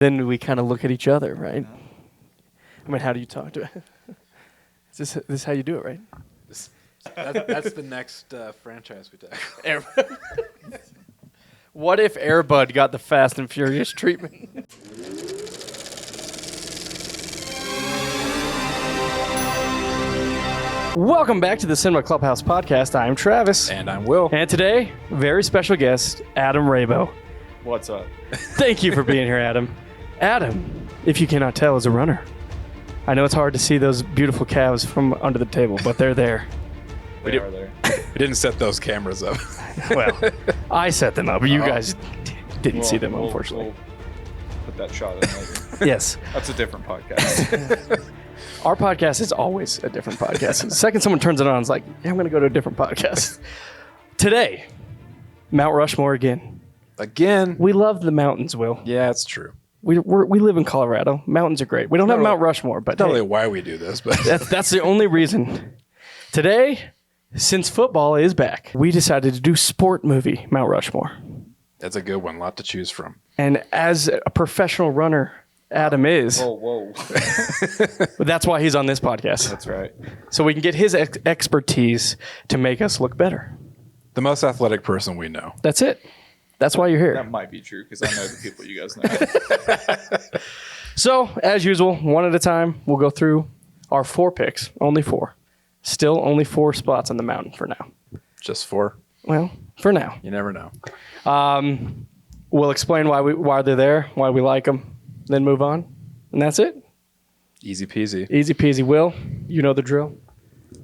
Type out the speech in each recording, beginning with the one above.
Then we kind of look at each other, right? I mean, how do you talk to it? This is how you do it, right? That's the next franchise we take. What if Air Bud got the Fast and Furious treatment? Welcome back to the Cinema Clubhouse podcast. I'm Travis. And I'm Will. And today, very special guest, Adam Rabo. What's up? Thank you for being here, Adam. Adam, if you cannot tell, is a runner. I know it's hard to see those beautiful calves from under the table, but they're there. They are there. We didn't set those cameras up. Well, I set them up. You guys didn't see them, unfortunately. We'll put that shot in later. Yes. That's a different podcast. Our podcast is always a different podcast. The second someone turns it on, it's like, yeah, I'm going to go to a different podcast. Today, Mount Rushmore again. Again? We love the mountains, Will. Yeah, it's true. We live in Colorado. Mountains are great. We don't have Mount Rushmore, but not really why we do this, but that's the only reason. Today, since football is back, we decided to do sport movie Mount Rushmore. that's a good one. A lot to choose from. And as a professional runner, Adam is. Whoa. That's why he's on this podcast. That's right. So we can get his expertise to make us look better. The most athletic person we know. That's it. That's why you're here. That might be true because I know the people you guys know. So, as usual, one at a time, we'll go through our 4 picks. Only 4. Still only 4 spots on the mountain for now. Just 4. Well, for now. You never know. We'll explain why they're there, why we like them, then move on. And that's it. Easy peasy. Easy peasy. Will, you know the drill.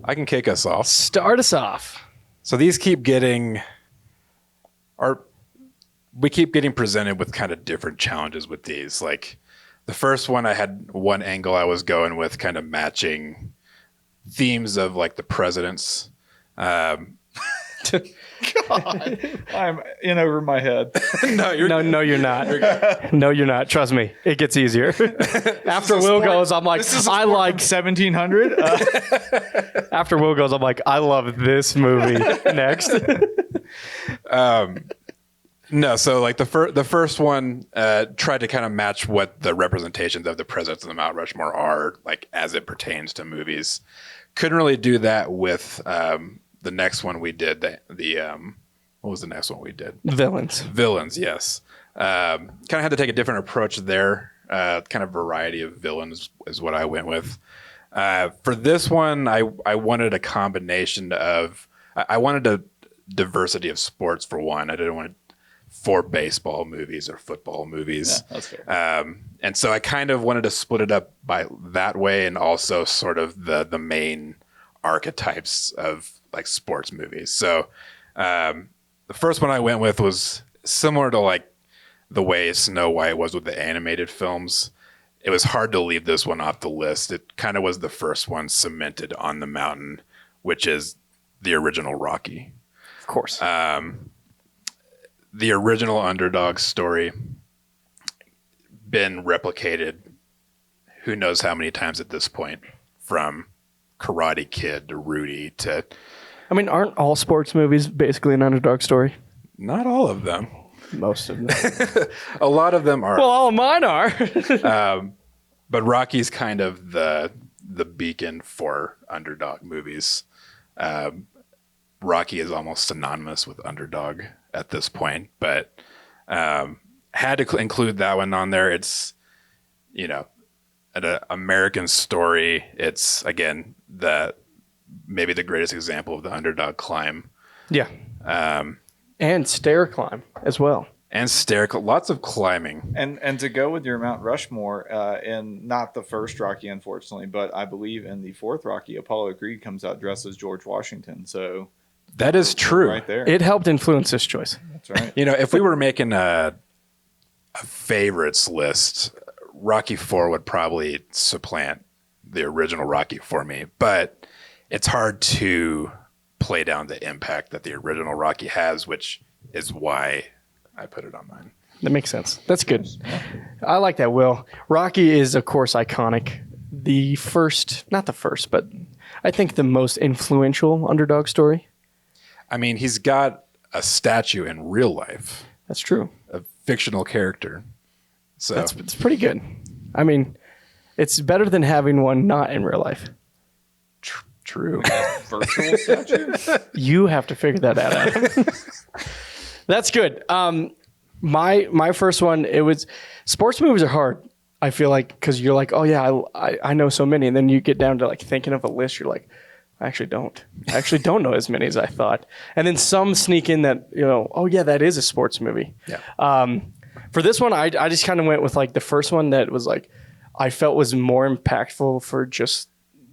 I can kick us off. Start us off. So these keep getting... We keep getting presented with kind of different challenges with these. Like the first one, I had one angle I was going with, kind of matching themes of like the presidents. God, I'm in over my head. No, you're not. No, you're not. Trust me, it gets easier. After Will goes, I'm like, I like 1700. After Will goes, I'm like, I love this movie. Next. No, so like the first one tried to kind of match what the representations of the presidents of the Mount Rushmore are, like as it pertains to movies. Couldn't really do that with the next one we did. What was the next one we did? Villains, yes. Kind of had to take a different approach there. Kind of variety of villains is what I went with. For this one, I wanted a combination of. I wanted a diversity of sports for one. I didn't want 4 baseball movies or football movies. Yeah, that's fair. And so I kind of wanted to split it up by that way, and also sort of the main archetypes of like sports movies. So the first one I went with was similar to like the way Snow White was with the animated films. It was hard to leave this one off the list. It kind of was the first one cemented on the mountain, which is the original Rocky. Of course. The original Underdog story been replicated who knows how many times at this point, from Karate Kid to Rudy to... I mean, aren't all sports movies basically an underdog story? Not all of them. Most of them. A lot of them are. Well, all of mine are. But Rocky's kind of the beacon for underdog movies. Rocky is almost synonymous with underdog at this point, but had to include that one on there. It's, an American story. It's, again, maybe the greatest example of the underdog climb. Yeah. And stair climb as well. And lots of climbing. And to go with your Mount Rushmore, and not the first Rocky, unfortunately, but I believe in the 4th Rocky, Apollo Creed comes out dressed as George Washington. So that is true. Right there. It helped influence this choice. That's right. If we were making a favorites list, Rocky IV would probably supplant the original Rocky for me. But it's hard to play down the impact that the original Rocky has, which is why I put it on mine. That makes sense. That's good. I like that, Will. Rocky is, of course, iconic. Not the first, but I think the most influential underdog story. I mean, he's got a statue in real life. That's true. A fictional character. So It's pretty good. I mean, it's better than having one not in real life. true. Virtual statue? You have to figure that out, Adam. That's good. My first one, it was sports movies are hard. I feel like because you're like, oh yeah, I know so many, and then you get down to like thinking of a list. You're like, I actually don't know as many as I thought. And then some sneak in that oh yeah, that is a sports movie. Yeah. For this one, I just kind of went with like the first one that was like I felt was more impactful for just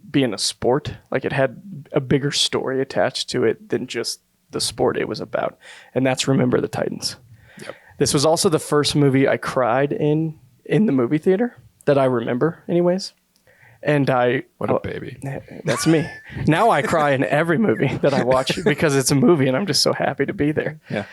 being a sport. Like it had a bigger story attached to it than just the sport it was about, and that's Remember the Titans. Yep. This was also the first movie I cried in the movie theater that I remember, anyways. And What a baby. That's me. Now I cry in every movie that I watch because it's a movie, and I'm just so happy to be there. Yeah.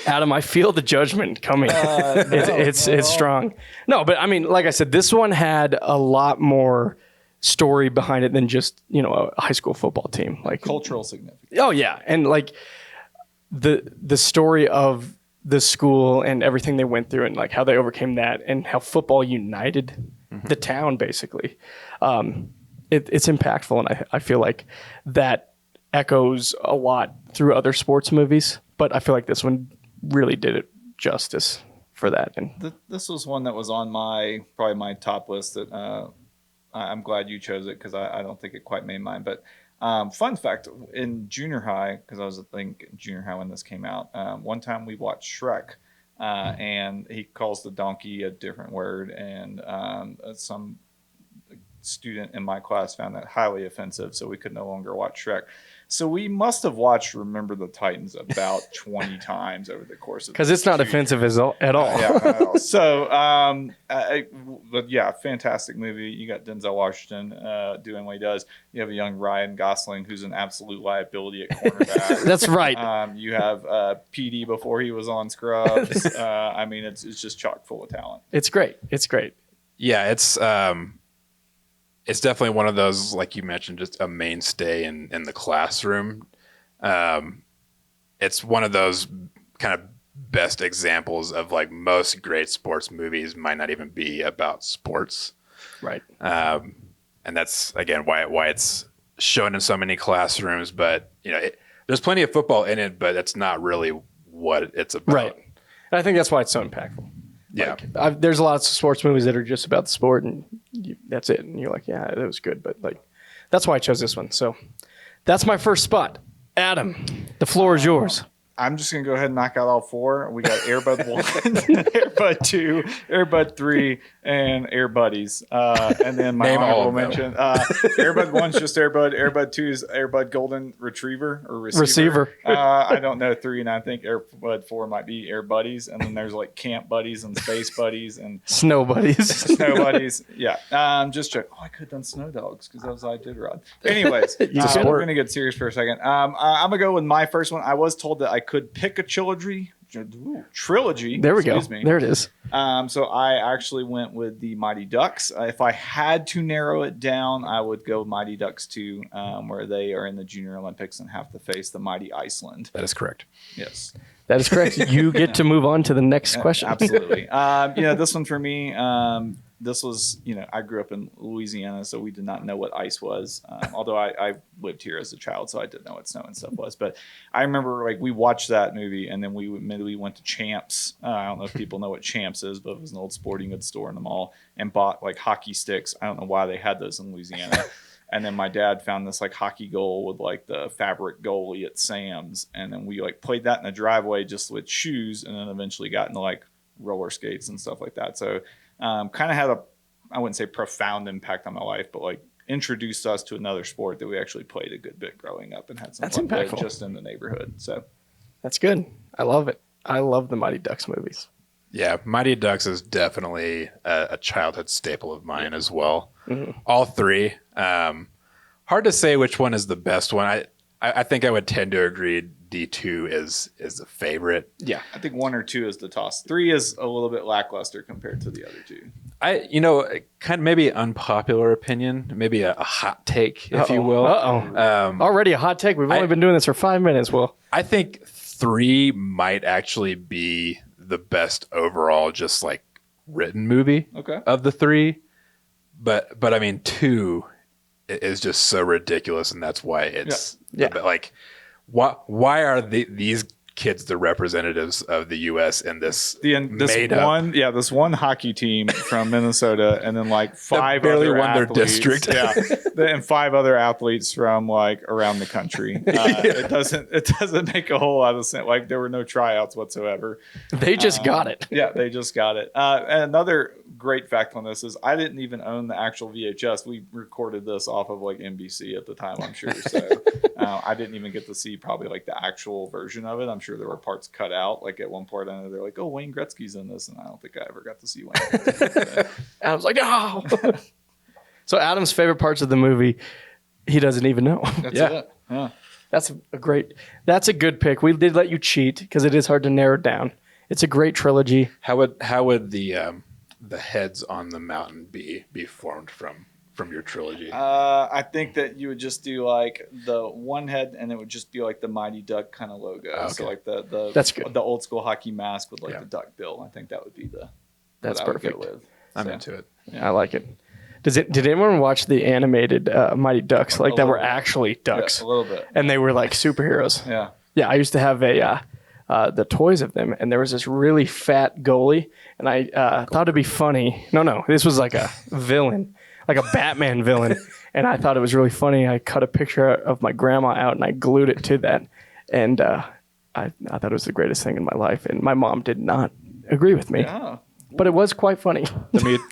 Adam, I feel the judgment coming. It's strong. No, but I mean, like I said, this one had a lot more story behind it than just a high school football team. Like Cultural significance. oh yeah, and like the story of the school and everything they went through and like how they overcame that and how football united the town basically. It's impactful, and I feel like that echoes a lot through other sports movies, but I feel like this one really did it justice for that. And This was one that was on probably my top list that I'm glad you chose it because I don't think it quite made mine. But fun fact, in junior high, because I was in junior high when this came out, one time we watched Shrek, and he calls the donkey a different word, and some student in my class found that highly offensive, so we could no longer watch Shrek. So we must have watched Remember the Titans about 20 times over the course of because it's not offensive at all. yeah, not at all. So, but yeah, fantastic movie. You got Denzel Washington doing what he does. You have a young Ryan Gosling who's an absolute liability at cornerback. That's right. You have PD before he was on Scrubs. I mean, it's just chock full of talent. It's great. It's great. Yeah, it's definitely one of those, like you mentioned, just a mainstay in the classroom. It's one of those kind of best examples of like most great sports movies might not even be about sports. Right. And that's, again, why it's shown in so many classrooms. But, there's plenty of football in it, but that's not really what it's about. Right. And I think that's why it's so impactful. Yeah. Like, there's a lot of sports movies that are just about the sport, and that's it. And you're like, yeah, it was good. But like, that's why I chose this one. So that's my first spot. Adam, the floor is yours. I'm just going to go ahead and knock out all four. We got Airbud 1, Airbud 2, Airbud 3, and Air Buddies. And then my honorable mention, Airbud 1's just Airbud. Airbud 2 is Airbud Golden Retriever or Receiver. I don't know 3, and I think Airbud 4 might be Air Buddies. And then there's like Camp Buddies and Space Buddies and Snow Buddies. Snow Buddies. Yeah. Just joke. Oh, I could have done Snow Dogs because that was I did rod. Anyways, we're going to get serious for a second. I'm going to go with my first one. I was told that I could pick a trilogy. There we go. Me. There it is. So I actually went with the Mighty Ducks. If I had to narrow it down, I would go Mighty Ducks 2, where they are in the Junior Olympics and have to face the mighty Iceland. That is correct. Yes. That is correct. You get to move on to the next question. Absolutely. This one for me, this was, I grew up in Louisiana, so we did not know what ice was. Although I lived here as a child, so I didn't know what snow and stuff was. But I remember we watched that movie, and then we went to Champs. I don't know if people know what Champs is, but it was an old sporting goods store in the mall, and bought hockey sticks. I don't know why they had those in Louisiana. And then my dad found this hockey goal with the fabric goalie at Sam's, and then we played that in the driveway just with shoes, and then eventually got into roller skates and stuff like that. So kind of had I wouldn't say profound impact on my life, but introduced us to another sport that we actually played a good bit growing up and had some fun with just in the neighborhood. So that's good. I love it. I love the Mighty Ducks movies. Yeah, Mighty Ducks is definitely a childhood staple of mine as well. Mm-hmm. All three. Hard to say which one is the best one. I think I would tend to agree D2 is the favorite. Yeah, I think 1 or 2 is the toss. 3 is a little bit lackluster compared to the other two. Kind of maybe unpopular opinion, maybe a hot take, if you will. Already a hot take. We've only been doing this for 5 minutes. Well, I think 3 might actually be the best overall, just like written movie of the three. But I mean, 2 is just so ridiculous, and that's why it's like, why are these kids the representatives of the U.S. in this this one hockey team from Minnesota, and then like 5 barely other won athletes, their district, and 5 other athletes from like around the country. It doesn't make a whole lot of sense. Like there were no tryouts whatsoever. They just got it. Yeah, they just got it. And another great fact on this is I didn't even own the actual VHS. We recorded this off of like NBC at the time, I'm sure. So I didn't even get to see probably like the actual version of it. I'm sure there were parts cut out. Like at one part, I know they're like, "Oh, Wayne Gretzky's in this," and I don't think I ever got to see Wayne Gretzky. I was like, "Oh." So Adam's favorite parts of the movie, he doesn't even know. That's it. Yeah. That's a good pick. We did let you cheat because it is hard to narrow it down. It's a great trilogy. How would the heads on the mountain be formed from your trilogy? I think that you would just do like the one head, and it would just be like the Mighty Duck kind of logo. Okay. So like the that's good. The old school hockey mask with like the duck bill. I think that would be that's perfect. With. I'm into it. Yeah. I like it. Did anyone watch the animated Mighty Ducks like that were actually ducks? Yeah, a little bit. And they were like superheroes. Yeah. Yeah, I used to have the toys of them, and there was this really fat goalie, and I thought it'd be funny. No, this was like a villain, like a Batman villain, and I thought it was really funny. I cut a picture of my grandma out, and I glued it to that, and I thought it was the greatest thing in my life, and my mom did not agree with me. Yeah. But it was quite funny.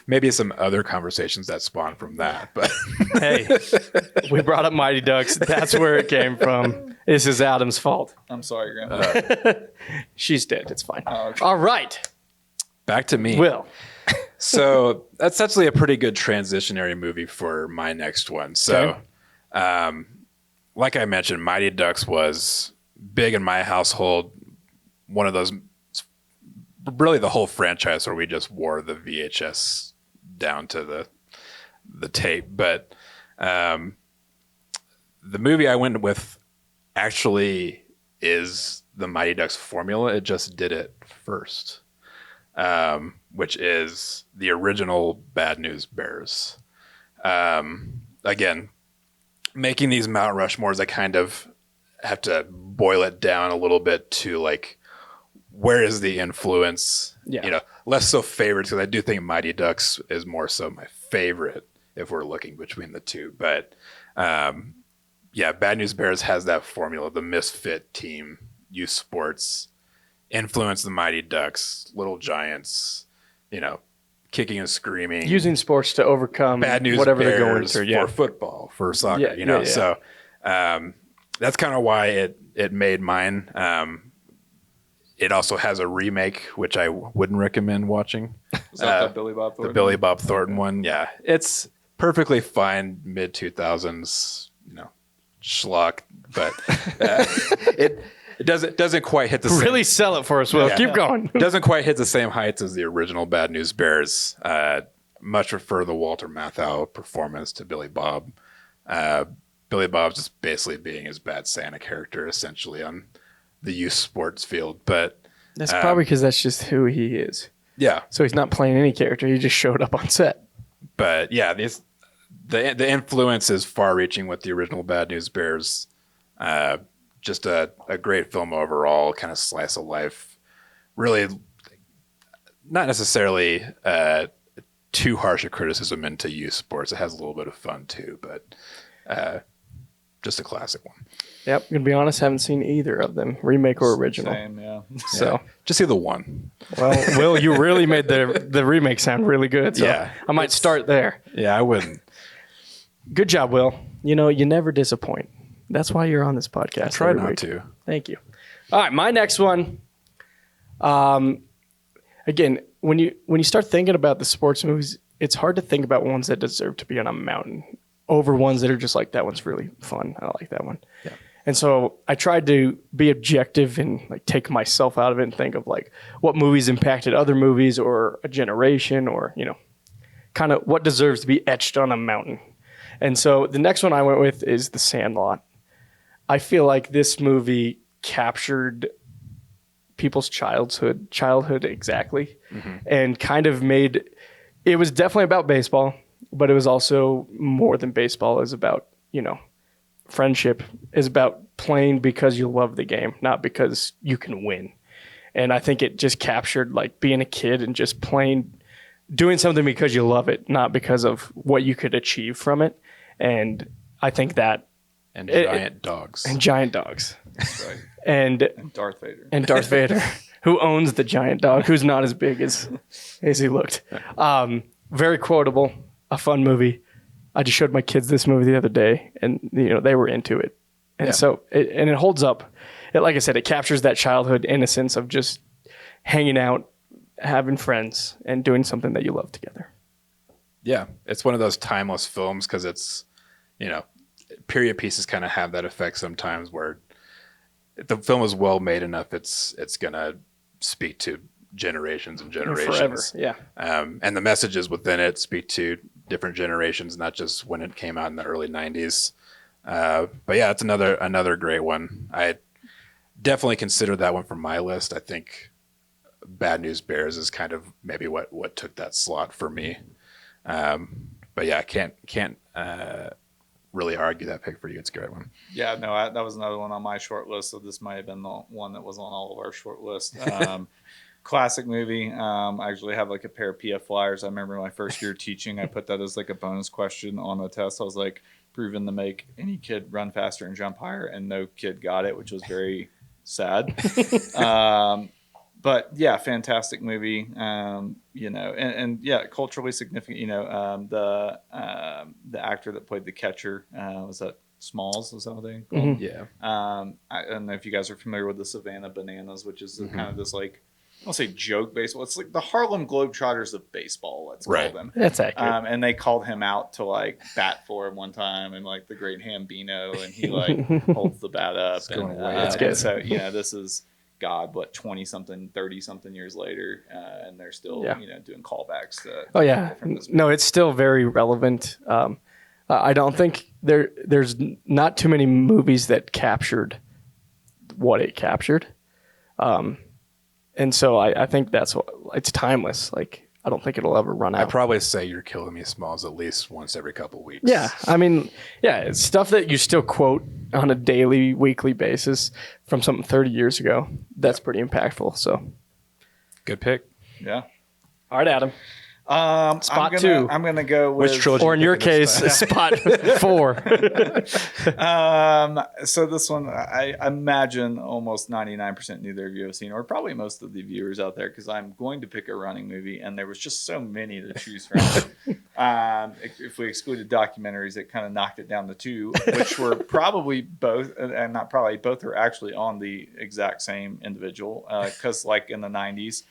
Maybe some other conversations that spawned from that. But hey, we brought up Mighty Ducks. That's where it came from. This is Adam's fault. I'm sorry, Grandma. She's dead. It's fine. Oh, okay. All right. Back to me. Will. So that's actually a pretty good transitionary movie for my next one. So, like I mentioned, Mighty Ducks was big in my household. One of those, really the whole franchise where we just wore the VHS down to the tape. But the movie I went with actually is the Mighty Ducks formula. It just did it first, which is the original Bad News Bears. Again, making these Mount Rushmores, I kind of have to boil it down a little bit to like, where is the influence? Yeah. Less so favorites, because I do think Mighty Ducks is more so my favorite if we're looking between the two. But Bad News Bears has that formula. The misfit team, youth sports, influence the Mighty Ducks, Little Giants, kicking and screaming. Using sports to overcome Bad News whatever Bears they're going through. Yeah. For football, for soccer, Yeah. So that's kind of why it made mine. It also has a remake, which I wouldn't recommend watching. Is that the Billy Bob Thornton? The Billy Bob Thornton one, yeah. It's perfectly fine, mid-2000s, schlock, but it doesn't quite hit the same. Really sell it for us, Will. Yeah. Keep going. It doesn't quite hit the same heights as the original Bad News Bears. Much prefer the Walter Matthau performance to Billy Bob. Billy Bob's just basically being his Bad Santa character, essentially, on the youth sports field. But That's probably because that's just who he is. Yeah. So he's not playing any character. He just showed up on set. But yeah, the influence is far-reaching with the original Bad News Bears. Just a great film overall, kind of slice of life. Really, not necessarily too harsh a criticism into youth sports. It has a little bit of fun too, but just a classic one. Yep, gonna be honest, haven't seen either of them, remake or original. Same, yeah. So just see the one. Well, Will, you really made the remake sound really good. So Yeah. I might start there. Yeah, I wouldn't. Good job, Will. You never disappoint. That's why you're on this podcast. I try every not week. to. Thank you. All right, my next one. Again, when you start thinking about the sports movies, it's hard to think about ones that deserve to be on a mountain over ones that are just like, that one's really fun. I like that one. Yeah. And so I tried to be objective and like take myself out of it and think of like what movies impacted other movies or a generation or, kind of what deserves to be etched on a mountain. And so the next one I went with is The Sandlot. I feel like this movie captured people's childhood exactly, and kind of made it was definitely about baseball, but it was also more than baseball. It was about, friendship, is about playing because you love the game, not because you can win. And I think it just captured like being a kid and just playing, doing something because you love it, not because of what you could achieve from it. And I think that And giant dogs. and giant dogs That's right. and And Darth Vader. who owns the giant dog, who's not as big as he looked. Very quotable, a fun movie. I just showed my kids this movie the other day, and they were into it, and so it holds up. Like I said, it captures that childhood innocence of just hanging out, having friends, and doing something that you love together. Yeah, it's one of those timeless films because it's, period pieces kind of have that effect sometimes where the film is well made enough. It's gonna speak to generations and generations. Forever, yeah. And the messages within it speak to different generations, not just when it came out in the early 90s. But yeah, it's another great one. I definitely consider that one from my list. I think Bad News Bears is kind of maybe what took that slot for me. But yeah, I can't really argue that pick for you. It's a great one. Yeah, no, that was another one on my short list. So this might have been the one that was on all of our short list. Classic movie. I actually have like a pair of PF flyers. I remember my first year teaching, I put that as like a bonus question on the test. I was like, proven to make any kid run faster and jump higher, and no kid got it, which was very sad. But yeah, fantastic movie. And yeah, culturally significant. The actor that played the catcher, was that Smalls? Was that what they called him? Yeah. I don't know if you guys are familiar with the Savannah Bananas, which is kind of this like, I don't say joke baseball. It's like the Harlem Globetrotters of baseball. Let's call them. That's accurate. And they called him out to like bat for him one time, and like the great Hambino, and he like holds the bat up. And so this is God, what 20-something, 30-something years later, and they're still doing callbacks. Oh yeah, no, it's still very relevant. I don't think there's not too many movies that captured what it captured. And so I think that's what it's timeless. Like I don't think it'll ever run out. I'd probably say You're Killing Me Smalls at least once every couple weeks. Yeah, I mean, it's stuff that you still quote on a daily, weekly basis from something 30 years ago. That's pretty impactful. So, good pick. Yeah. All right, Adam. Spot 2. I'm gonna go with which trilogy, or in your case, spot 4. So this one, I imagine almost 99% neither of you have seen, or probably most of the viewers out there, because I'm going to pick a running movie, and there was just so many to choose from. If we excluded documentaries, it kind of knocked it down to 2, which were probably both, and not probably, both are actually on the exact same individual, because like in the 90s,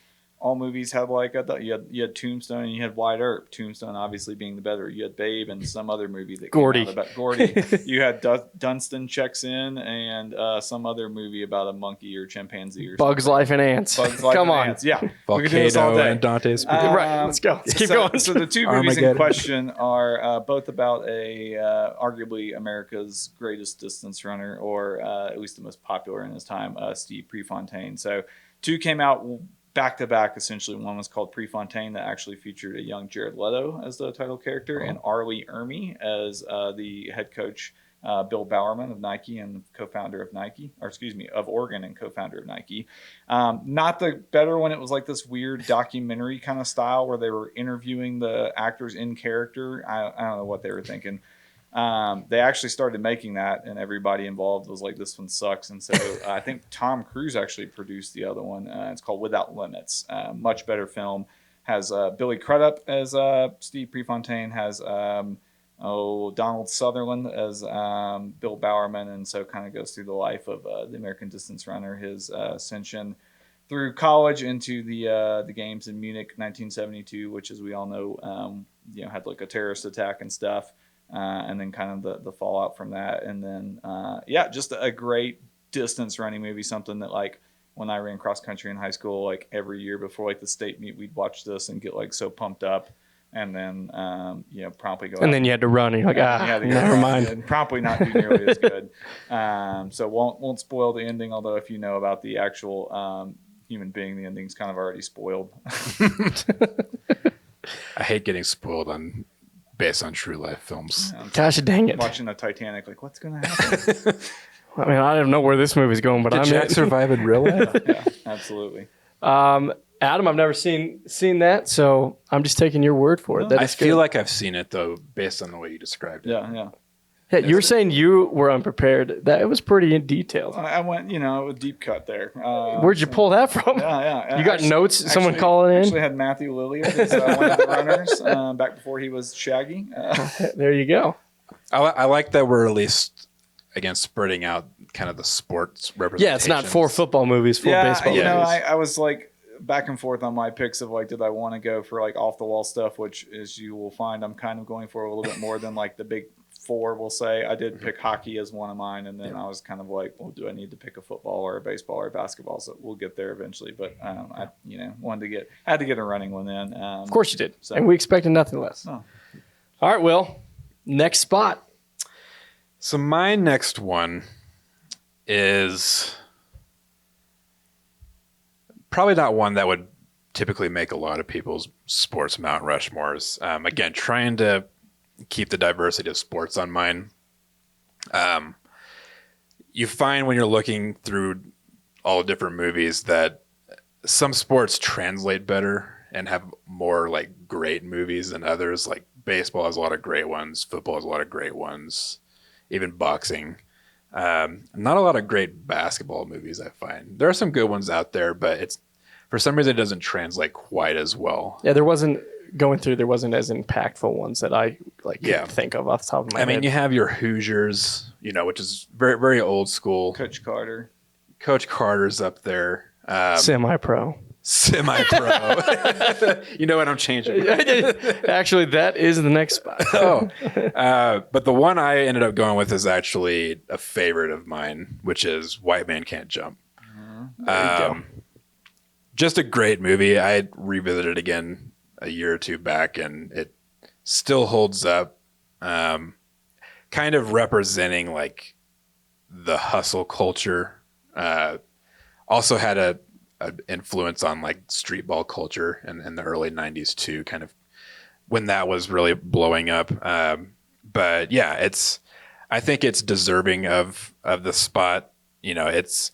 all movies had like you had Tombstone and you had Wide Earp. Tombstone obviously being the better. You had Babe and some other movie that came out about Gordy. You had Dunstan Checks In and some other movie about a monkey or chimpanzee or Bugs something. Life and Ants. Bugs Life Come and on. Ants. Yeah, Volcano we could do this all day. and Dante's. Right, let's go. Let's keep going. So the 2 movies in question are both about arguably America's greatest distance runner, or at least the most popular in his time, Steve Prefontaine. So 2 came out back to back, essentially. One was called Prefontaine, that actually featured a young Jared Leto as the title character, and Arlie Ermy as the head coach, Bill Bowerman of Nike and co-founder of Nike, of Oregon and co-founder of Nike. Not the better one. It was like this weird documentary kind of style where they were interviewing the actors in character. I don't know what they were thinking. They actually started making that, and everybody involved was like, this one sucks. And so I think Tom Cruise actually produced the other one. It's called Without Limits. Much better film. Has Billy Crudup as Steve Prefontaine, has Donald Sutherland as Bill Bowerman, and so kind of goes through the life of the American distance runner, his ascension through college into the games in Munich 1972, which, as we all know, had like a terrorist attack and stuff. And then kind of the fallout from that. And then, just a great distance running movie, something that like when I ran cross country in high school, like every year before like the state meet, we'd watch this and get like so pumped up, and then, promptly go And out. then you had to run. And you're like, never mind. And probably not do nearly as good. So won't spoil the ending, although if you know about the actual human being, the ending's kind of already spoiled. I hate getting spoiled based on true life films. Gosh dang it. Watching the Titanic, like, what's going to happen? I mean, I don't know where this movie's going, but Did I'm Jack survive in real life? Yeah, absolutely. Adam, I've never seen that, so I'm just taking your word for it. That I it's feel good. like I've seen it though, based on the way you described it. Yeah. Yeah, you were saying you were unprepared. That it was pretty in detail. I went, a deep cut there. Where'd you pull that from? Yeah. You got notes? Someone calling in? Actually had Matthew Lillard as one of the runners back before he was Shaggy. There you go. I like that we're at least, again, spreading out kind of the sports representation. Yeah, it's not 4 football movies, 4 baseball movies. I was like back and forth on my picks of like, did I want to go for like off the wall stuff, which as you will find, I'm kind of going for a little bit more than like the big 4, we'll say. I did pick hockey as one of mine, and then I was kind of like, well, do I need to pick a football or a baseball or a basketball? So we'll get there eventually. But I had to get a running one in. Of course you did, and we expected nothing less. Oh. All right, Will, next spot. So my next one is probably not one that would typically make a lot of people's sports Mount Rushmores. Again, trying to keep the diversity of sports on mine. You find when you're looking through all the different movies that some sports translate better and have more like great movies than others. Like baseball has a lot of great ones. Football has a lot of great ones. Even boxing. Not a lot of great basketball movies, I find. There are some good ones out there, but for some reason it doesn't translate quite as well. Yeah, there wasn't as impactful ones that I could think of off the top of my head. I mean, you have your Hoosiers, which is very, very old school. Coach Carter. Coach Carter's up there. Semi-pro. You know what? I'm changing. Actually, that is the next spot. But the one I ended up going with is actually a favorite of mine, which is White Man Can't Jump. Just a great movie. I revisited it again a year or two back, and it still holds up. Kind of representing like the hustle culture. Also had an influence on like street ball culture in the early 90s too, kind of when that was really blowing up. But yeah, I think it's deserving of the spot. It's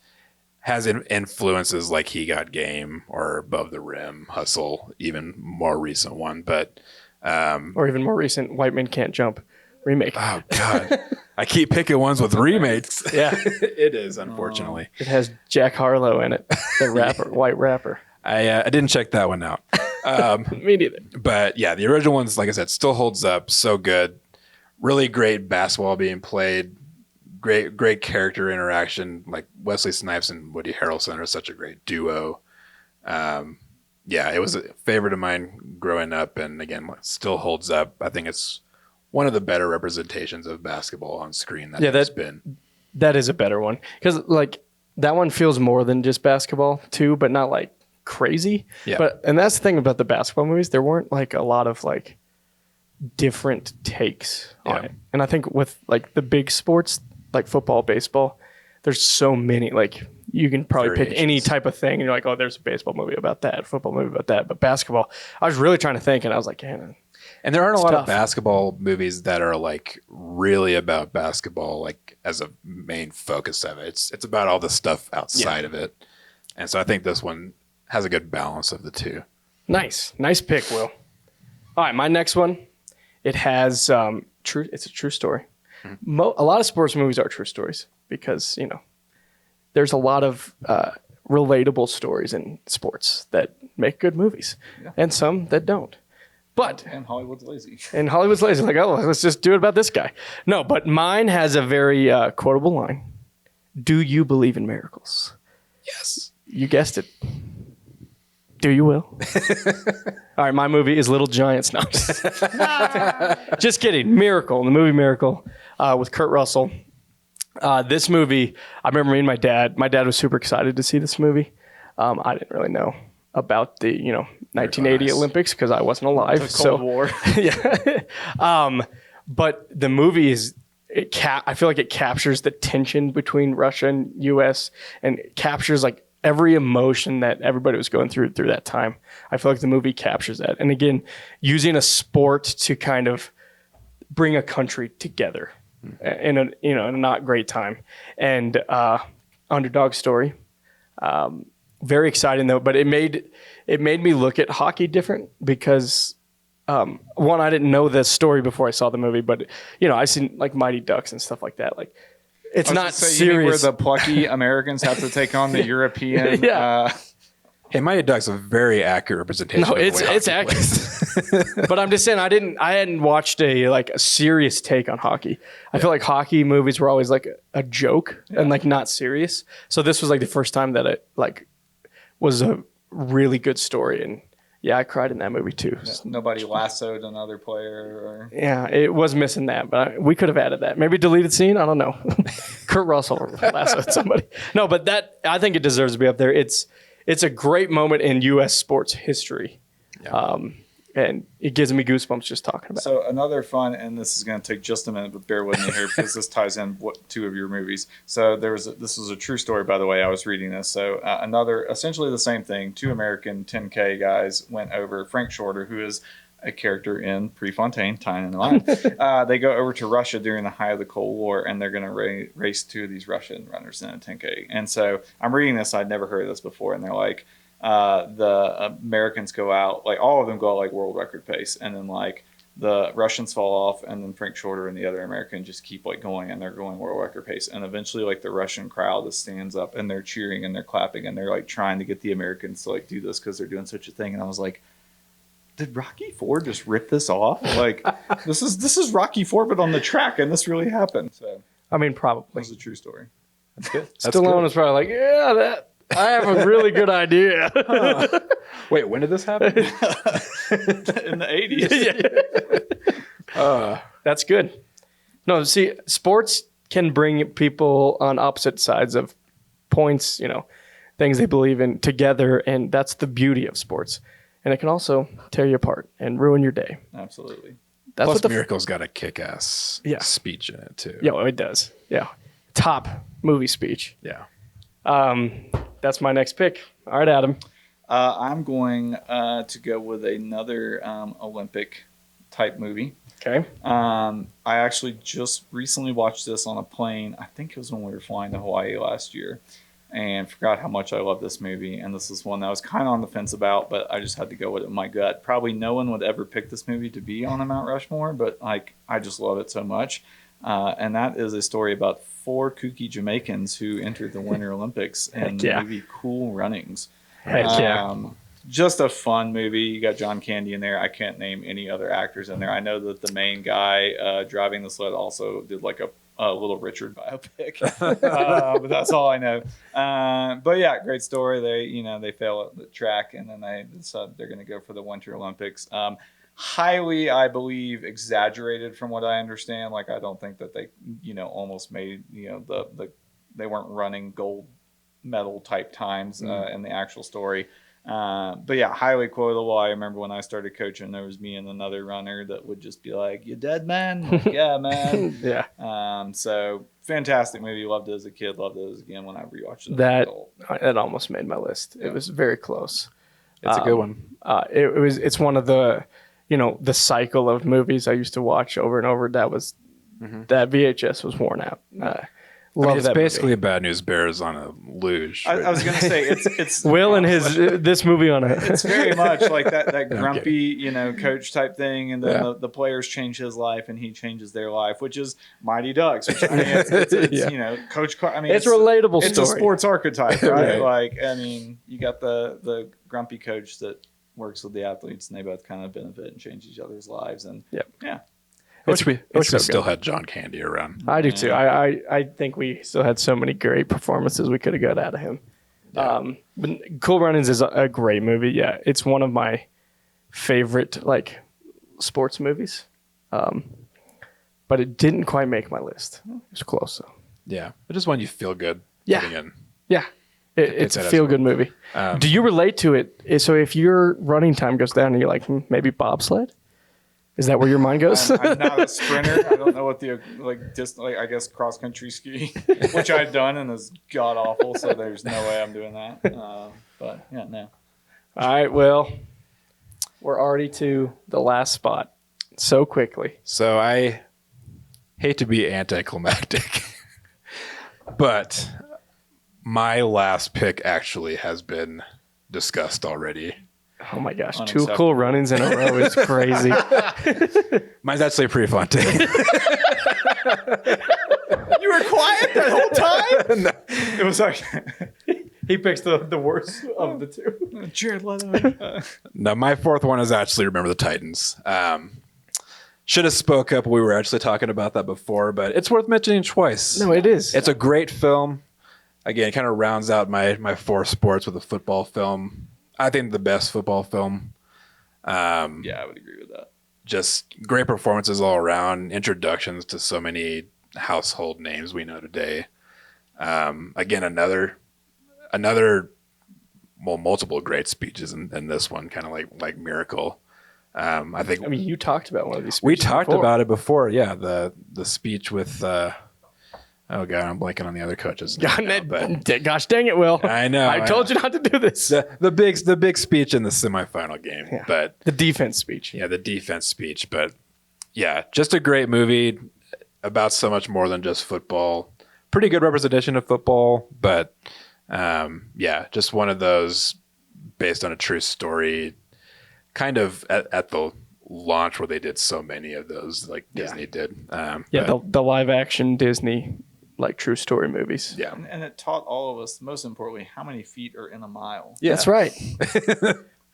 has influences like He Got Game or Above the Rim, Hustle, even more recent one, but or even more recent, White Man Can't Jump remake. Oh God, I keep picking ones with remakes. Yeah, it is, unfortunately. It has Jack Harlow in it, the rapper, white rapper. I didn't check that one out. Me neither. But yeah, the original ones, like I said, still holds up. So good. Really great basketball being played. Great character interaction. Like Wesley Snipes and Woody Harrelson are such a great duo. Yeah, it was a favorite of mine growing up, and again, still holds up. I think it's one of the better representations of basketball on screen that's been. That is a better one because like that one feels more than just basketball too, but not like crazy. Yeah. And that's the thing about the basketball movies. There weren't like a lot of like different takes on it. And I think with like the big sports like football, baseball, there's so many. Like you can probably pick any type of thing, and you're like, oh, there's a baseball movie about that, football movie about that. But basketball, I was really trying to think, and I was like, yeah. And there aren't a lot of basketball movies that are like really about basketball, like as a main focus of it. It's about all the stuff outside of it. And so I think this one has a good balance of the two. Nice pick, Will. All right, my next one. It has it's a true story. Mm-hmm. A lot of sports movies are true stories because there's a lot of relatable stories in sports that make good movies, and some that don't. And Hollywood's lazy. Like, oh, let's just do it about this guy. No, but mine has a very quotable line. Do you believe in miracles? Yes. You guessed it. Do you, Will? All right, my movie is Little Giants. No, just kidding. Miracle, the movie Miracle with Kurt Russell. This movie, I remember me and my dad was super excited to see this movie. I didn't really know about the 1980 Olympics because I wasn't alive. The Cold War. Yeah. But the movie I feel like it captures the tension between Russia and U.S. and it captures like every emotion that everybody was going through that time. I feel like the movie captures that. And again, using a sport to kind of bring a country together in a not great time. And Underdog story. Very exciting though, but it made me look at hockey different because one, I didn't know this story before I saw the movie, but I seen like Mighty Ducks and stuff like that. Like it's not serious. You mean where the plucky Americans have to take on the European. Hey, Mighty Ducks a very accurate representation. No, of the way it's hockey accurate. But I'm just saying I hadn't watched a serious take on hockey. I feel like hockey movies were always like a joke and like not serious. So this was like the first time that it like was a really good story, and I cried in that movie too. Yeah, nobody lassoed another player, or yeah, it was missing that, but we could have added that. Maybe deleted scene. I don't know. Kurt Russell lassoed somebody. No, but that I think it deserves to be up there. It's a great moment in U.S. sports history. Yeah. And it gives me goosebumps just talking about it. So another fun, and this is going to take just a minute, but bear with me here because this ties in two of your movies. So this was a true story, by the way. I was reading this. So essentially the same thing. Two American 10K guys went over. Frank Shorter, who is a character in Prefontaine, Tying in the Line. They go over to Russia during the height of the Cold War, and they're going to race two of these Russian runners in a 10K. And so I'm reading this. I'd never heard of this before, and they're like, the Americans go out, like all of them go out like world record pace, and then like the Russians fall off, and then Frank Shorter and the other American just keep like going, and they're going world record pace, and eventually like the Russian crowd just stands up and they're cheering and they're clapping and they're like trying to get the Americans to like do this because they're doing such a thing. And I was like, did Rocky IV just rip this off? Like this is Rocky IV but on the track, and this really happened. So I mean, probably it was a true story. That's good. Stallone was probably like, that. I have a really good idea. Wait, when did this happen? In the 80s. That's good. No, see, sports can bring people on opposite sides of points, things they believe in together, and that's the beauty of sports. And it can also tear you apart and ruin your day. Absolutely. That's Plus, what Miracle's got a kick-ass speech in it, too. Yeah, it does. Yeah. Top movie speech. Yeah. That's my next pick. All right, Adam. I'm going to go with another Olympic type movie. Okay. I actually just recently watched this on a plane. I think it was when we were flying to Hawaii last year, and forgot how much I love this movie. And this is one that I was kind of on the fence about, but I just had to go with it in my gut. Probably no one would ever pick this movie to be on a Mount Rushmore, but like I just love it so much. And that is a story about 4 kooky Jamaicans who entered the Winter Olympics in the movie Cool Runnings. Heck yeah. Just a fun movie. You got John Candy in there. I can't name any other actors in there. I know that the main guy driving the sled also did like a Little Richard biopic, but that's all I know. But yeah, great story. They fail at the track, and then they decide they're going to go for the Winter Olympics. Highly, I believe, exaggerated from what I understand. Like, I don't think that they, almost made, they weren't running gold medal type times in the actual story. But yeah, highly quotable. I remember when I started coaching, there was me and another runner that would just be like, "You dead, man?" Like, yeah, man. Yeah. So fantastic movie. Loved it as a kid. Loved it as again when I rewatched it. That almost made my list. Yeah. It was very close. It's a good one. It's one of the, the cycle of movies I used to watch over and over. That was that VHS was worn out. It's basically a Bad News Bears on a luge. I was going to say it's Will and this movie on it. It's very much like that grumpy, coach type thing, and then the players change his life and he changes their life, which is Mighty Ducks. Which, I mean, it's Coach. It's relatable. It's story. A sports archetype, right? Like, I mean, you got the grumpy coach that works with the athletes, and they both kind of benefit and change each other's lives, and yeah. I wish we still had John Candy around. I do too. I think we still had so many great performances we could have got out of him. Yeah. But Cool Runnings is a great movie. Yeah, it's one of my favorite sports movies. But it didn't quite make my list. It was close though. Yeah, but just when you feel good. Yeah. Yeah. It's a feel-good movie. Do you relate to it? So if your running time goes down and you're like, maybe bobsled? Is that where your mind goes? I'm not a sprinter. I don't know what the I guess cross country ski, which I've done and is god awful. So there's no way I'm doing that. But yeah, no. All right. Well, we're already to the last spot so quickly. So I hate to be anticlimactic, but my last pick actually has been discussed already. Oh my gosh, 2 cool run-ins in a row is crazy. Mine's actually a pretty fun take. You were quiet that whole time? No. It was like he picks the worst of the two. Jared Leto. No, my fourth one is actually Remember the Titans. Should have spoke up. We were actually talking about that before, but it's worth mentioning twice. No, it is. It's a great film. Again, it kind of rounds out my 4 sports with a football film. I think the best football film. Yeah, I would agree with that. Just great performances all around. Introductions to so many household names we know today. Again, another multiple great speeches in this one, kind of like Miracle. I mean, you talked about one of these speeches. We talked about it before. Yeah, the speech with. Oh God, I'm blanking on the other coaches. Gosh dang it, Will! I know. I told you not to do this. The big speech in the semifinal game, yeah. But the defense speech. Yeah, the defense speech. But yeah, just a great movie about so much more than just football. Pretty good representation of football, but yeah, just one of those based on a true story. Kind of at the launch where they did so many of those, like Disney did. The live action Disney. Like true story movies. Yeah. And it taught all of us, most importantly, how many feet are in a mile. Yeah. That's right.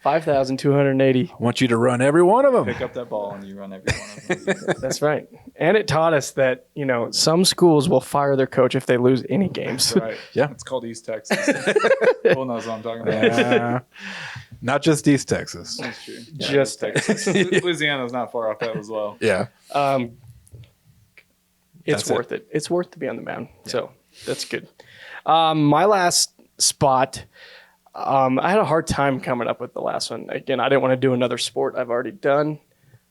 5,280. I want you to run every one of them. Pick up that ball and you run every one of them. That's right. And it taught us that, some schools will fire their coach if they lose any games. That's right. Yeah. It's called East Texas. Will knows what I'm talking about. Not just East Texas. That's true. Just Texas. Louisiana's not far off that as well. Yeah. It's worth it. It's worth to be on the mound. Yeah. So that's good. My last spot, I had a hard time coming up with the last one. Again, I didn't want to do another sport I've already done.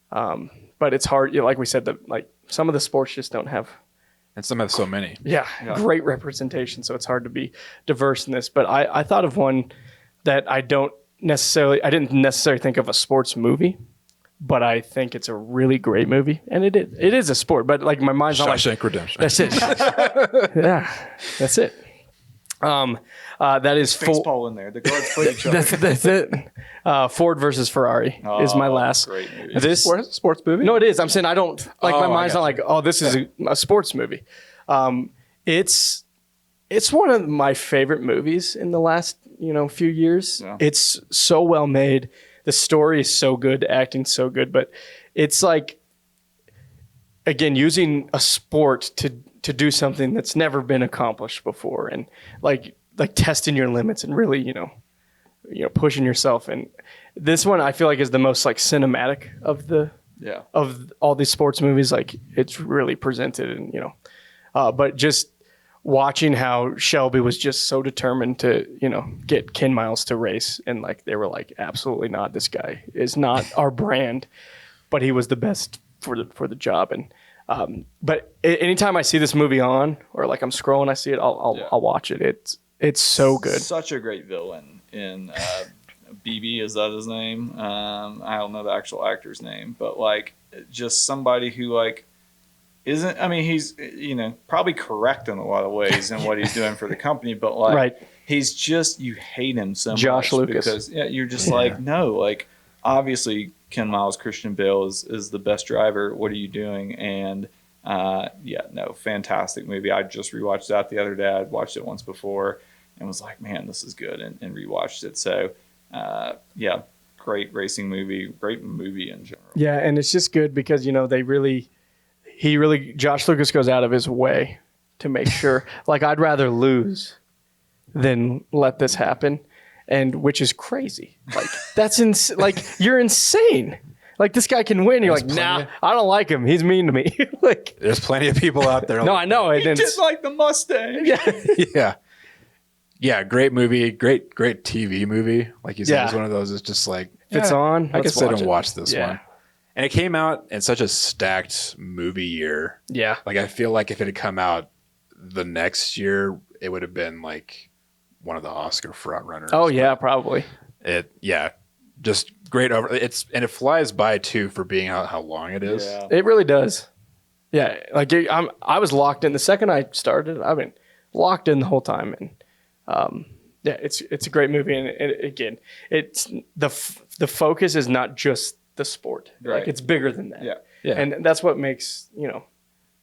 But it's hard. Like we said, some of the sports just don't have. And some have so many. Yeah, great representation. So it's hard to be diverse in this. But I thought of one that I didn't necessarily think of a sports movie. But I think it's a really great movie, and it is a sport. But my mind's not Shawshank Redemption. That's it. Yeah, that's it. That is baseball in there. The guards play each other. That's it. Ford versus Ferrari is my last. Great movie. Is it a sports movie? No, it is. I'm saying I don't my mind's not this is a sports movie. It's one of my favorite movies in the last few years. Yeah. It's so well made. The story is so good, the acting's so good, but it's again, using a sport to do something that's never been accomplished before, and like testing your limits and really, pushing yourself. And this one I feel like is the most cinematic of of all these sports movies. It's really presented, and but just watching how Shelby was just so determined to, get Ken Miles to race. And they were absolutely not. This guy is not our brand, but he was the best for the job. And, but anytime I see this movie on or I'm scrolling, I see it, I'll watch it. It's so good. Such a great villain in, BB, is that his name? I don't know the actual actor's name, but just somebody who isn't, I mean, he's, probably correct in a lot of ways in what he's doing for the company, but right. He's just, you hate him so Josh much Lucas. because you're just no, obviously Ken Miles, Christian Bale is the best driver. What are you doing? And fantastic movie. I just rewatched that the other day. I'd watched it once before and was like, man, this is good, and rewatched it. So, great racing movie, great movie in general. Yeah, and it's just good because, Josh Lucas goes out of his way to make sure, I'd rather lose than let this happen. And which is crazy. That's you're insane. This guy can win. You're nah, I don't like him. He's mean to me. There's plenty of people out there. No, I know. He just like the Mustang. Yeah. Yeah. Great movie. Great TV movie. Like you said, it's one of those. It's just if it's on, I can sit and watch this one. And it came out in such a stacked movie year. Yeah. Like, I feel like if it had come out the next year, it would have been like one of the Oscar front runners. Oh yeah, probably. Just great and it flies by too for being how long it is. Yeah. It really does. Yeah, like I was locked in the second I started. I've been locked in the whole time, and yeah, it's a great movie. And again, it's the focus is not just the sport. Right. Like it's bigger than that. Yeah. And that's what makes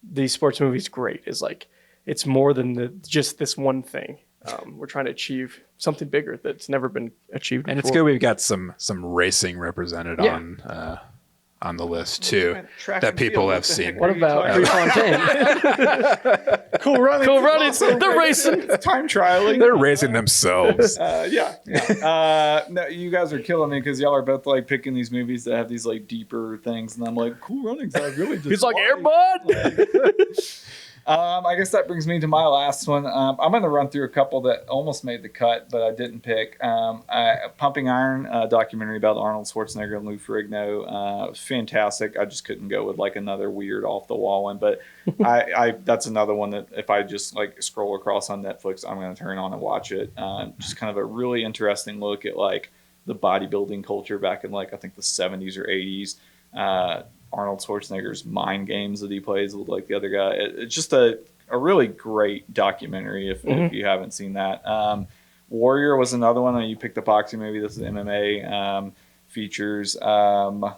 these sports movies great. Is like it's more than just this one thing. We're trying to achieve something bigger that's never been achieved And before. it's good we've got some racing represented on the list too that people have seen. What about Prefontaine? Cool running? Cool running. They're racing. It's time trialing. They're racing themselves. No, you guys are killing me because y'all are both like picking these movies that have these like deeper things, and I'm like, Cool Runnings. I really just. He's like Airbud. I guess that brings me to my last one. I'm going to run through a couple that almost made the cut, but I didn't pick. Pumping Iron, documentary about Arnold Schwarzenegger and Lou Ferrigno. Fantastic. I just couldn't go with like another weird off the wall one, but that's another one that if I just like scroll across on Netflix, I'm going to turn on and watch it. Just kind of a really interesting look at like the bodybuilding culture back in like I think the 70s or 80s. Arnold Schwarzenegger's mind games that he plays with like the other guy. It's just a really great documentary if you haven't seen that. Warrior was another one. You picked the boxing movie. This is MMA. Features Tom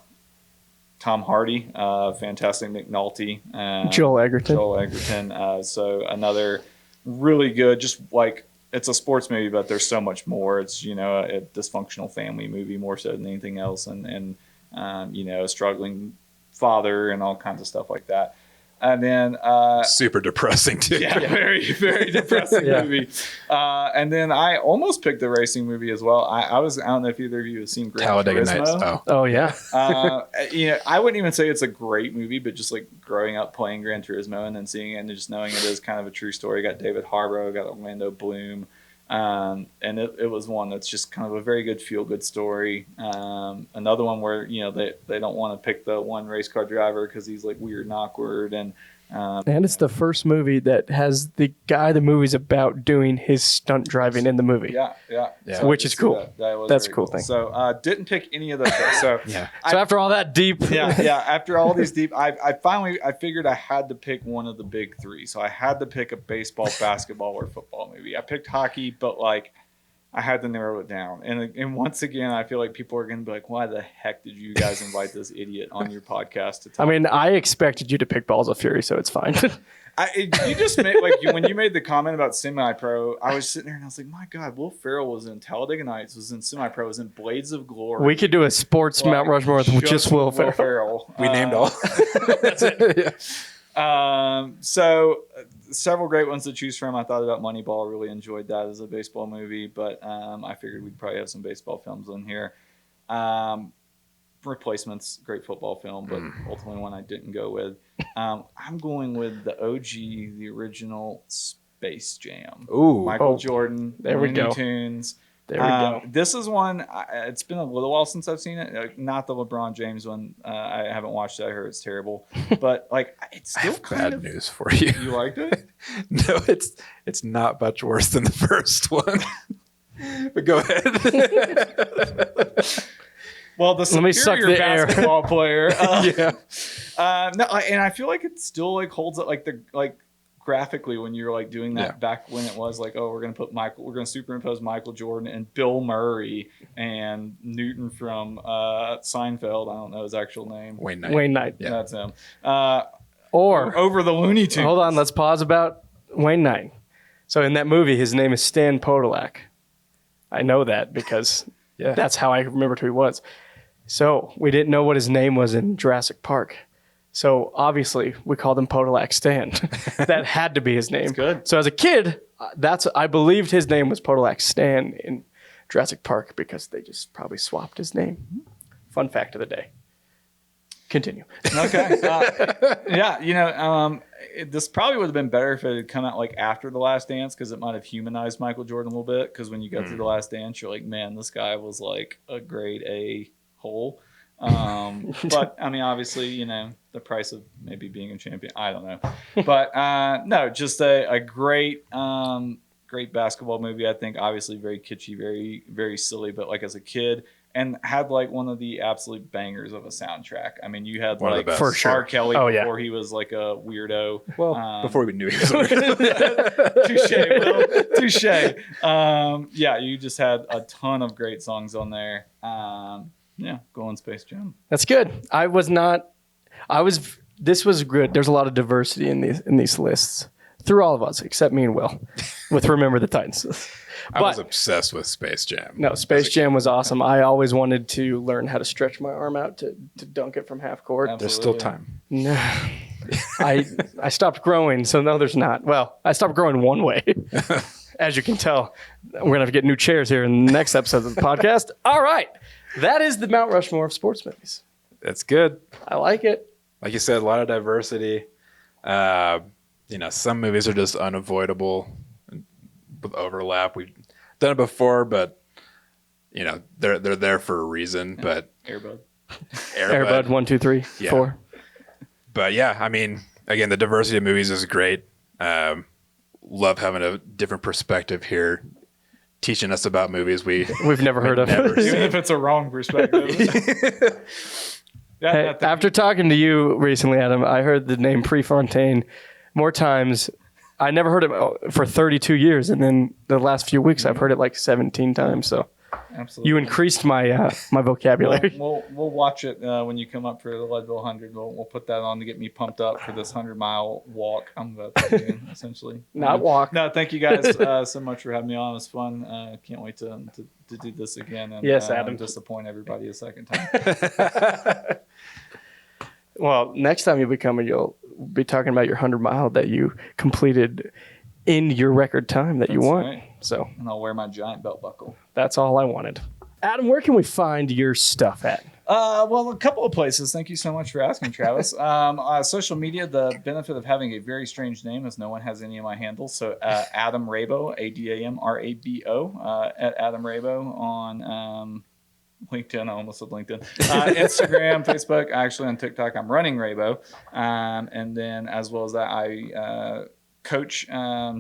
Hardy, fantastic McNulty. Joel Egerton. So another really good, just like it's a sports movie, but there's so much more. It's, a dysfunctional family movie more so than anything else. And a struggling father and all kinds of stuff like that. And then super depressing too. Yeah, very, very depressing movie. And then I almost picked the racing movie as well. I don't know if either of you have seen Gran Talladega Turismo. Nights. Oh yeah. I wouldn't even say it's a great movie, but just like growing up playing Gran Turismo and then seeing it and just knowing it is kind of a true story. Got David Harbour, got Orlando Bloom. And it was one that's just kind of a very good feel-good story. Another one where they don't want to pick the one race car driver because he's like weird and awkward, and it's the first movie that has the guy the movie's about doing his stunt driving in the movie. Yeah. So which is cool. That's a cool thing. So didn't pick any of those. So So after all that deep, after all these deep, I finally figured I had to pick one of the big three. So I had to pick a baseball, basketball, or football movie. I picked hockey, but like I had to narrow it down. And once again, I feel like people are going to be like, why the heck did you guys invite this idiot on your podcast to talk? I mean, I expected you to pick Balls of Fury, so it's fine. You just made when you made the comment about semi-pro, I was sitting there and I was like, my God, Will Ferrell was in Talladega Nights, was in semi-pro, was in Blades of Glory. We could do a sports Mount Rushmore with just Will Ferrell. We named all. That's it. So several great ones to choose from. I thought about Moneyball. Really enjoyed that as a baseball movie, but I figured we'd probably have some baseball films on here. Replacements, great football film, but ultimately one I didn't go with. I'm going with the OG, the original Space Jam. Ooh, Michael Jordan. There we go. Tunes. There we go. This is one. It's been a little while since I've seen it. Not the LeBron James one. I haven't watched it. I heard it's terrible, but like it's still kind of bad news for you. You liked it? No, it's not much worse than the first one. But go ahead. Well, the Let me suck superior the air. basketball player. Yeah. No, and I feel like it still like holds up like graphically when you're like doing that back when it was like, oh, we're gonna superimpose Michael Jordan and Bill Murray and Newton from Seinfeld. I don't know his actual name. Wayne Knight. Wayne Knight. Yeah. That's him. Or Over the Looney Tunes. hold on, let's pause about Wayne Knight. So in that movie, his name is Stan Podolak. I know that because that's how I remembered who he was. So we didn't know what his name was in Jurassic Park. So obviously we called him Podolak Stan. That had to be his name. That's good. So as a kid, I believed his name was Podolak Stan in Jurassic Park because they just probably swapped his name. Fun fact of the day. Continue. Okay. This probably would have been better if it had come out like after The Last Dance because it might have humanized Michael Jordan a little bit. Because when you go through The Last Dance, you're like, man, this guy was like a grade A hole. But I mean, obviously, you know, the price of maybe being a champion. I don't know, but no, just a great, great basketball movie. I think obviously very kitschy, very very silly, but like as a kid. And had like one of the absolute bangers of a soundtrack. I mean, you had One of like the best. For sure. R. Kelly Oh, yeah. before he was like a weirdo. Well, before we knew he was Touche, Will. Touche. Yeah, you just had a ton of great songs on there. Yeah, go on Space Jam. That's good. This was good. There's a lot of diversity in these lists through all of us, except me and Will, with Remember the Titans. I was obsessed with Space Jam. No, Space Jam was awesome. I always wanted to learn how to stretch my arm out to dunk it from half court. There's still time. No, I stopped growing, so no, there's not. Well, I stopped growing one way. As you can tell, we're going to have to get new chairs here in the next episode of the podcast. All right. That is the Mount Rushmore of sports movies. That's good. I like it. Like you said, a lot of diversity. You know, some movies are just unavoidable with overlap. We've done it before, but you know, they're there for a reason. Yeah. But Airbud 1, 2, 3, 4. But yeah, I mean, again, the diversity of movies is great. Love having a different perspective here, teaching us about movies we've never heard of. Even if it's a wrong perspective. Hey, after talking to you recently, Adam, I heard the name Prefontaine more times. I never heard it for 32 years, and then the last few weeks I've heard it like 17 times. So Absolutely. you increased my my vocabulary. We'll watch it when you come up for the Leadville 100. We'll put that on to get me pumped up for this 100-mile walk I'm about to do, essentially. Not walk. No, thank you guys so much for having me on. It was fun. Can't wait to do this again. And, yes, Adam. Disappoint everybody a second time. Well, next time you become, you'll be talking about your 100-mile that you completed in your record time that you won. Right. So, and I'll wear my giant belt buckle. That's all I wanted. Adam, where can we find your stuff at? Well, a couple of places. Thank you so much for asking, Travis. Social media, the benefit of having a very strange name is no one has any of my handles. So Adam Rabo, ADAMRABO, at Adam Rabo on LinkedIn. I almost said LinkedIn. Instagram, Facebook. Actually, on TikTok, I'm running Rabo. And then as well as that, I coach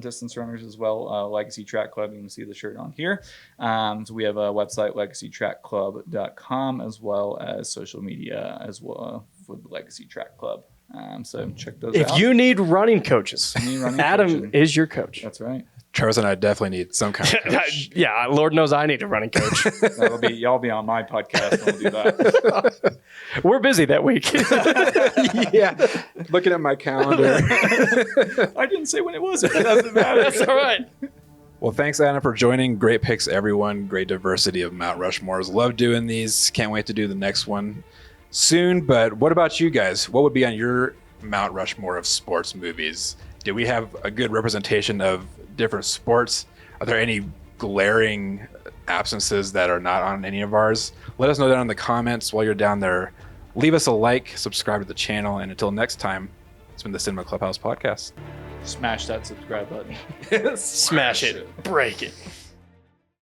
distance runners as well. Legacy Track Club. You can see the shirt on here. So we have a website, legacytrackclub.com, as well as social media as well for the Legacy Track Club. So check those out. If you need running coaches, Adam coaching. Is your coach. That's right. Travis and I definitely need some kind of coach. Yeah, Lord knows I need a running coach. Y'all be on my podcast and we'll do that. We're busy that week. Yeah. Looking at my calendar. I didn't say when it was. It doesn't matter. That's all right. Well, thanks, Adam, for joining. Great picks, everyone. Great diversity of Mount Rushmores. Love doing these. Can't wait to do the next one soon. But what about you guys? What would be on your Mount Rushmore of sports movies? Did we have a good representation of different sports? Are there any glaring absences that are not on any of ours? Let us know down in the comments while you're down there. Leave us a like, subscribe to the channel, and until next time, it's been the Cinema Clubhouse podcast. Smash that subscribe button. Smash it. Break it.